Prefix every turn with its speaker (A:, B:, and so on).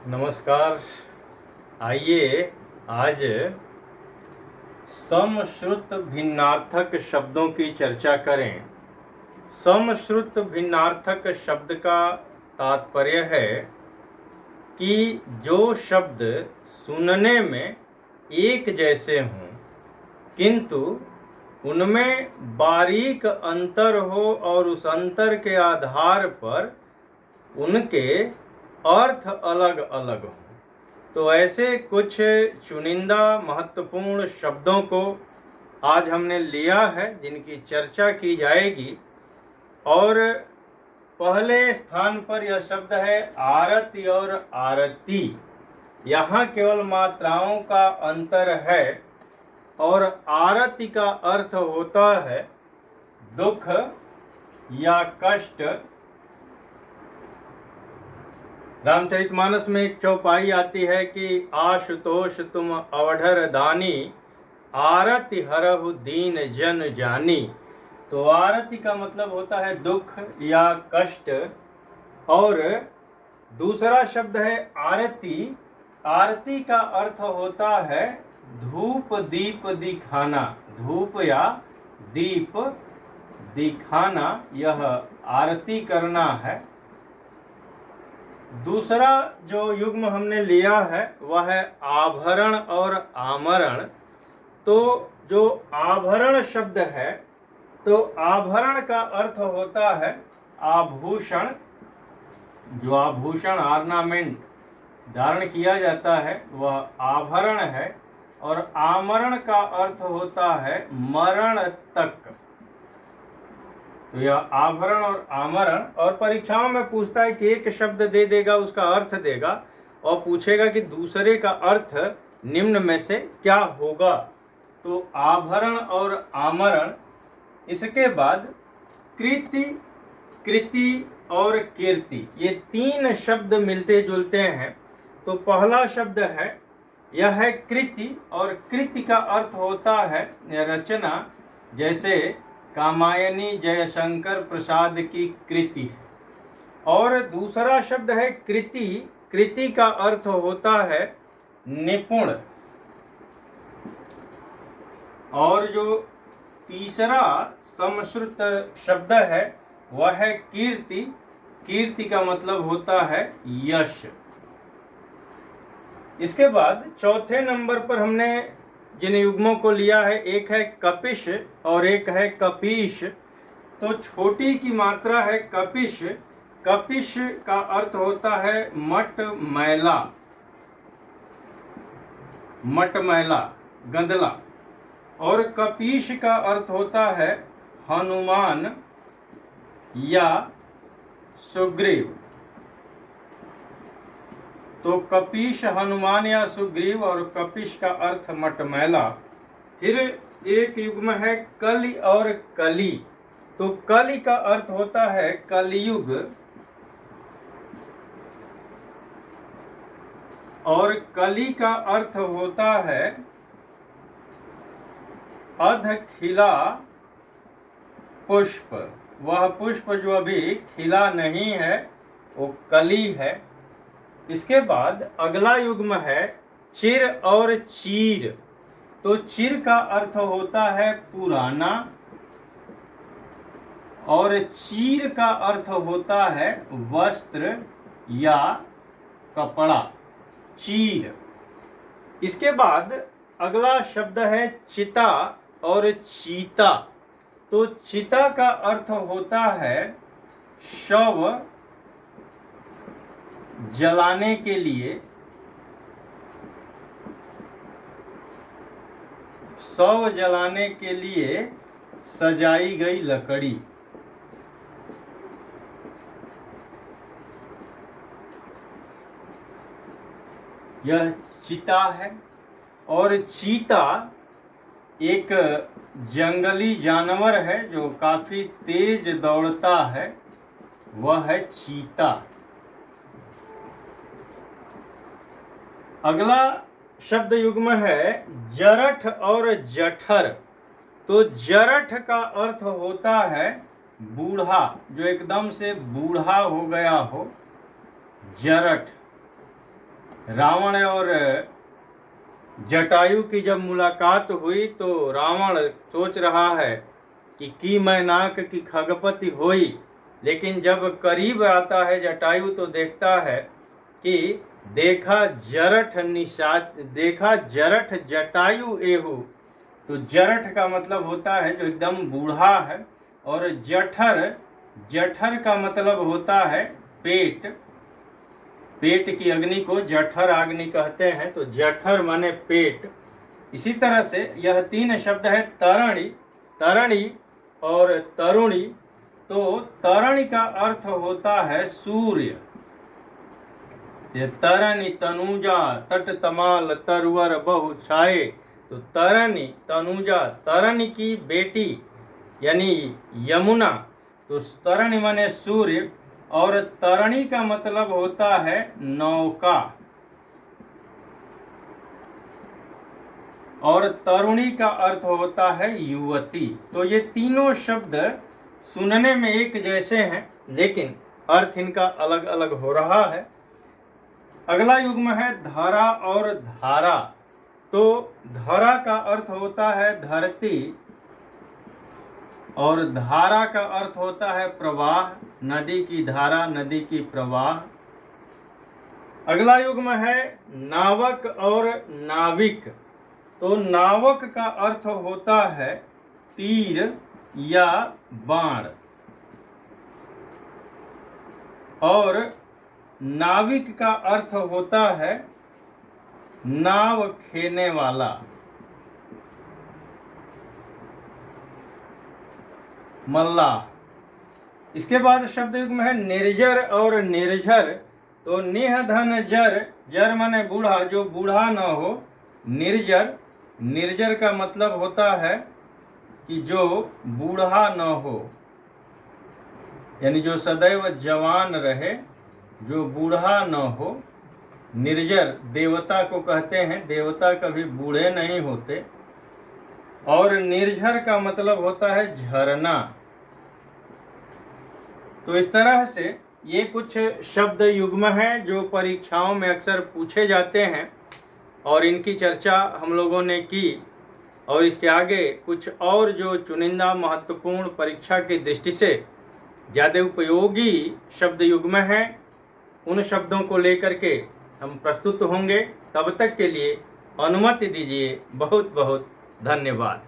A: नमस्कार। आइए आज समश्रुत भिन्नार्थक शब्दों की चर्चा करें। समश्रुत भिन्नार्थक शब्द का तात्पर्य है कि जो शब्द सुनने में एक जैसे हों किंतु उनमें बारीक अंतर हो और उस अंतर के आधार पर उनके अर्थ अलग अलग हों। तो ऐसे कुछ चुनिंदा महत्वपूर्ण शब्दों को आज हमने लिया है जिनकी चर्चा की जाएगी। और पहले स्थान पर यह शब्द है आरति और आरती। यहाँ केवल मात्राओं का अंतर है और आरति का अर्थ होता है दुख या कष्ट। रामचरितमानस में एक चौपाई आती है कि आशुतोष तुम अवढर दानी, आरति हरहु दीन जन जानी। तो आरति का मतलब होता है दुख या कष्ट। और दूसरा शब्द है आरती। आरती का अर्थ होता है धूप दीप दिखाना, धूप या दीप दिखाना, यह आरती करना है। दूसरा जो युग्म हमने लिया है वह है आभरण और आमरण। तो जो आभरण शब्द है, तो आभरण का अर्थ होता है आभूषण। जो आभूषण ऑर्नामेंट धारण किया जाता है वह आभरण है। और आमरण का अर्थ होता है मरण तक। तो यह आभरण और आमरण। और परीक्षाओं में पूछता है कि एक शब्द दे देगा, उसका अर्थ देगा और पूछेगा कि दूसरे का अर्थ निम्न में से क्या होगा। तो आभरण और आमरण। इसके बाद कृति, कृति और कीर्ति, ये तीन शब्द मिलते जुलते हैं। तो पहला शब्द है यह है कृति। और कृति का अर्थ होता है रचना, जैसे कामायनी जयशंकर प्रसाद की कृति। और दूसरा शब्द है कृति। कृति का अर्थ होता है निपुण। और जो तीसरा समश्रुत शब्द है वह है कीर्ति। कीर्ति का मतलब होता है यश। इसके बाद चौथे नंबर पर हमने जिन युग्मों को लिया है, एक है कपिश और एक है कपीश। तो छोटी की मात्रा है कपिश। कपिश का अर्थ होता है मट मैला, मट मैला, गंदला। और कपीश का अर्थ होता है हनुमान या सुग्रीव। तो कपीश हनुमान या सुग्रीव और कपिश का अर्थ मटमैला। फिर एक युग्म है कलि और कली। तो कलि का अर्थ होता है कलयुग। और कली का अर्थ होता है अध खिला पुष्प। वह पुष्प जो अभी खिला नहीं है वो कली है। इसके बाद अगला युग्म है चिर और चीर। तो चिर का अर्थ होता है पुराना और चीर का अर्थ होता है वस्त्र या कपड़ा, चीर। इसके बाद अगला शब्द है चिता और चीता। तो चिता का अर्थ होता है शव जलाने के लिए, शव जलाने के लिए सजाई गई लकड़ी। यह चिता है। और चीता एक जंगली जानवर है जो काफी तेज दौड़ता है, वह है चीता। अगला शब्द युग्म है जरठ और जठर। तो जरठ का अर्थ होता है बूढ़ा, जो एकदम से बूढ़ा हो गया हो, जरठ। रावण और जटायु की जब मुलाकात हुई तो रावण सोच रहा है कि मैं नाक की खगपति होई, लेकिन जब करीब आता है जटायु तो देखता है कि देखा जरठ जटायु एहु। तो जरठ का मतलब होता है जो एकदम बूढ़ा है, और जठर का मतलब होता है पेट। पेट की अग्नि को जठर अग्नि कहते हैं, तो जठर माने पेट। इसी तरह से यह 3 शब्द है तरणी और तरुणी। तो तरणी का अर्थ होता है सूर्य। ये तरणी तनुजा तट तमाल तरवर बहु छाए। तो तरणी तनुजा, तरणी की बेटी यानी यमुना। तो तरणी माने सूर्य, और तरणी का मतलब होता है नौका, और तरुणी का अर्थ होता है युवती। तो ये तीनों शब्द सुनने में एक जैसे हैं, लेकिन अर्थ इनका अलग अलग हो रहा है। अगला युग्म है धरा और धारा। तो धरा का अर्थ होता है धरती, और धारा का अर्थ होता है प्रवाह, नदी की धारा, नदी की प्रवाह। अगला युग्म है नावक और नाविक। तो नावक का अर्थ होता है तीर या बाण, और नाविक का अर्थ होता है नाव खेने वाला। मल्लाह। इसके बाद शब्द युग्म है निर्जर और निर्झर। तो निह धन जर माने बूढ़ा, जो बूढ़ा न हो। निर्जर का मतलब होता है कि जो बूढ़ा न हो, यानी जो सदैव जवान रहे, जो बूढ़ा न हो। निर्जर देवता को कहते हैं, देवता कभी बूढ़े नहीं होते। और निर्झर का मतलब होता है झरना। तो इस तरह से ये कुछ शब्द युग्म हैं जो परीक्षाओं में अक्सर पूछे जाते हैं, और इनकी चर्चा हम लोगों ने की। और इसके आगे कुछ और जो चुनिंदा महत्वपूर्ण परीक्षा की दृष्टि से ज़्यादा उपयोगी शब्द युग्म हैं, उन शब्दों को लेकर के हम प्रस्तुत होंगे। तब तक के लिए अनुमति दीजिए। बहुत बहुत धन्यवाद।